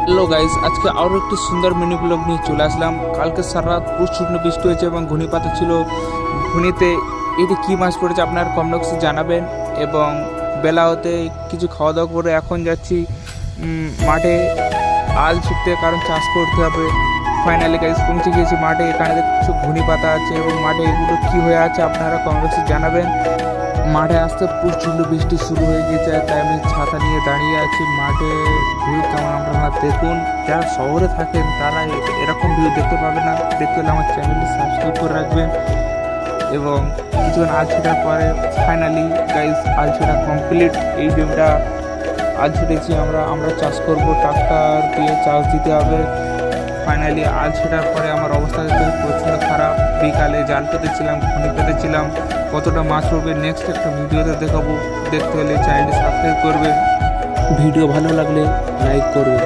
Hello guys, আজকে আরও একটি সুন্দর মিনি ব্লগ নিয়ে চলে আসলাম। কালকে সারা রাত প্রচুর বৃষ্টি হয়েছে এবং ঘূর্ণিপাত ছিল। ঘূর্ণিতে এটি কী মাছ পড়েছে আপনার কমেন্ট বক্সে জানাবেন। এবং বেলা হতে কিছু খাওয়া দাওয়া করে এখন যাচ্ছি মাঠে আল ছিটতে, কারণ চাষ করতে হবে। ফাইনালি গাইস পৌঁছে গিয়েছি মাঠে। এখানে কিছু ঘূর্ণিপাতা আছে এবং মাঠে এগুলো কী হয়ে আছে আপনারা কমেন্ট বক্সে জানাবেন। মাঠে আসতে প্রচণ্ড বৃষ্টি শুরু হয়ে গেছে, তাই আমি ছাতা নিয়ে দাঁড়িয়ে আছি। মাঠে ভিউ কেমন আপনারা দেখুন। যারা শহরে থাকেন তারা এরকম ভিউ দেখতে পাবে না। দেখতে হলে আমার চ্যানেলটি সাবস্ক্রাইব করে রাখবেন। এবং কিছুক্ষণ আল ছেটার পরে ফাইনালি গাইস আল ছেটা কমপ্লিট। এই জমিটা আল ছেটেছি আমরা চাষ করব, ট্রাক্টর দিয়ে চাষ দিতে হবে। ফাইনালি আল ছেটার পরে আমার অবস্থা প্রচণ্ড খারাপ। বিকালে জাল পেতেছিলাম, ঘুনি পেতেছিলাম, কতটা মাছ পড়বে নেক্সট একটা ভিডিওতে দেখাবো। দেখতে হলে চ্যানেলটি সাবস্ক্রাইব করবে, ভিডিও ভালো লাগলে লাইক করবে।